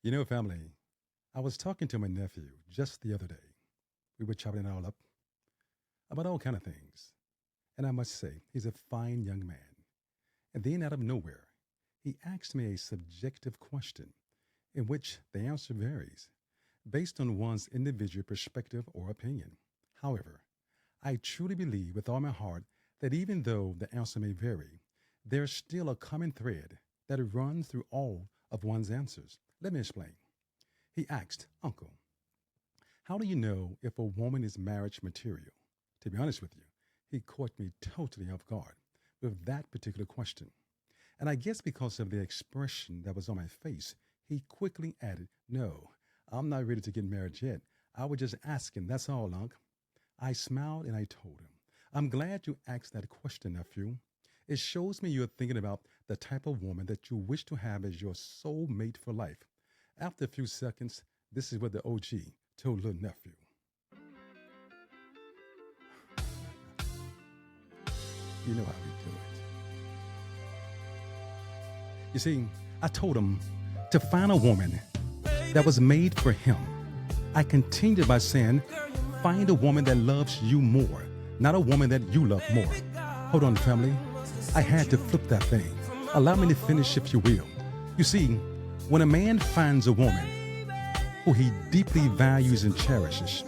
Family, I was talking to my nephew just the other day. We were chopping it all up about all kind of things. And I must say, he's a fine young man. And then out of nowhere, he asked me a subjective question in which the answer varies based on one's individual perspective or opinion. However, I truly believe with all my heart that even though the answer may vary, there's still a common thread that runs through all of one's answers. Let me explain. He asked, Uncle, how do you know if a woman is marriage material? To be honest with you, he caught me totally off guard with that particular question. And I guess because of the expression that was on my face, he quickly added, No, I'm not ready to get married yet. I was just asking, that's all, Unc. I smiled and I told him, I'm glad you asked that question, nephew. It shows me you're thinking about the type of woman that you wish to have as your soulmate for life. After a few seconds, this is what the OG told little nephew. You know how we do it. You see, I told him to find a woman that was made for him. I continued by saying, find a woman that loves you more, not a woman that you love more. Hold on, family. I had to flip that thing. Allow me to finish, if you will. You see, when a man finds a woman who he deeply values and cherishes,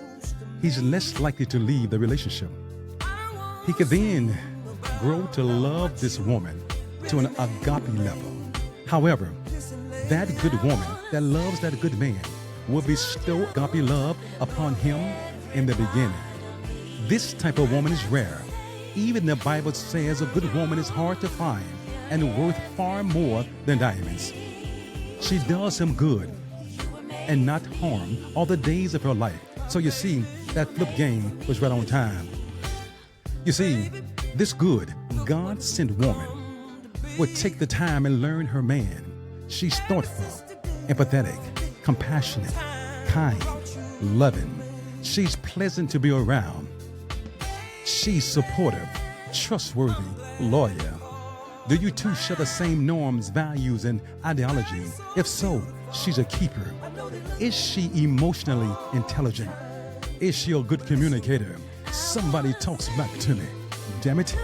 he's less likely to leave the relationship. He could then grow to love this woman to an agape level. However, that good woman that loves that good man will bestow agape love upon him in the beginning. This type of woman is rare. Even the Bible says a good woman is hard to find and worth far more than diamonds. She does him good and not harm all the days of her life. So you see, that flip game was right on time. You see, this good, God-sent woman would take the time and learn her man. She's thoughtful, empathetic, compassionate, kind, loving. She's pleasant to be around. She's supportive, trustworthy, loyal. Do you two share the same norms, values, and ideology? If so, she's a keeper. Is she emotionally intelligent? Is she a good communicator? Somebody talks back to me. Damn it.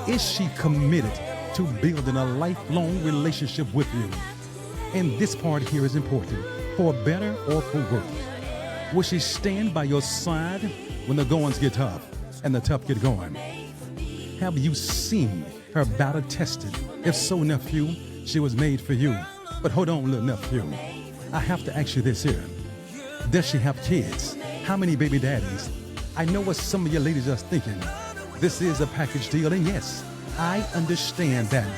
Is she committed to building a lifelong relationship with you? And this part here is important, for better or for worse. Will she stand by your side when the goings get tough and the tough get going? Have you seen her battle tested? If so, nephew, she was made for you. But hold on, little nephew. I have to ask you this here. Does she have kids? How many baby daddies? I know what some of you ladies are thinking. This is a package deal, and yes, I understand that.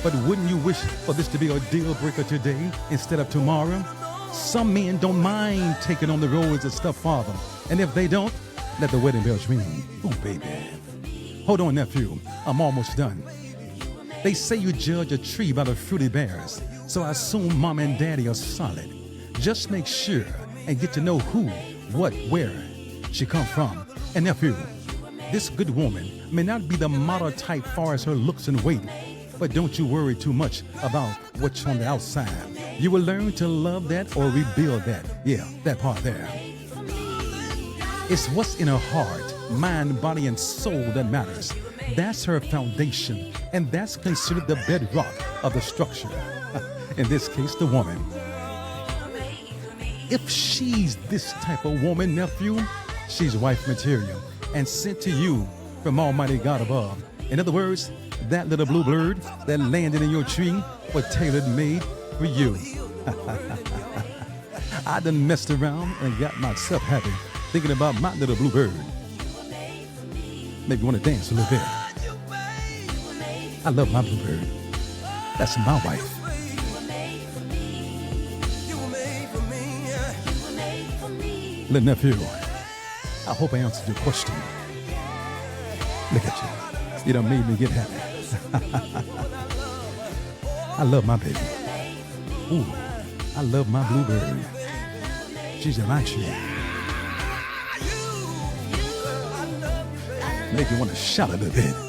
But wouldn't you wish for this to be a deal breaker today instead of tomorrow? Some men don't mind taking on the role as a stepfather. And if they don't, let the wedding bells ring. Ooh, baby. Hold on, nephew. I'm almost done. They say you judge a tree by the fruit it bears. So I assume mom and daddy are solid. Just make sure and get to know who, what, where she come from. And nephew, this good woman may not be the model type far as her looks and weight, but don't you worry too much about what's on the outside. You will learn to love that or rebuild that. Yeah, that part there. It's what's in her heart, mind, body, and soul that matters. That's her foundation, and that's considered the bedrock of the structure. In this case, the woman. If she's this type of woman, nephew, she's wife material and sent to you from Almighty God above. In other words, that little blue bird that landed in your tree was tailor made for you. I done messed around and got myself happy thinking about my little blue bird. Maybe you want to dance a little bit. I love my blue bird. That's my wife. Little nephew, I hope I answered your question. Look at you. You done made me get happy. I love my baby. Ooh, I love my bluebird. She's an action. Make you want to shout a little bit.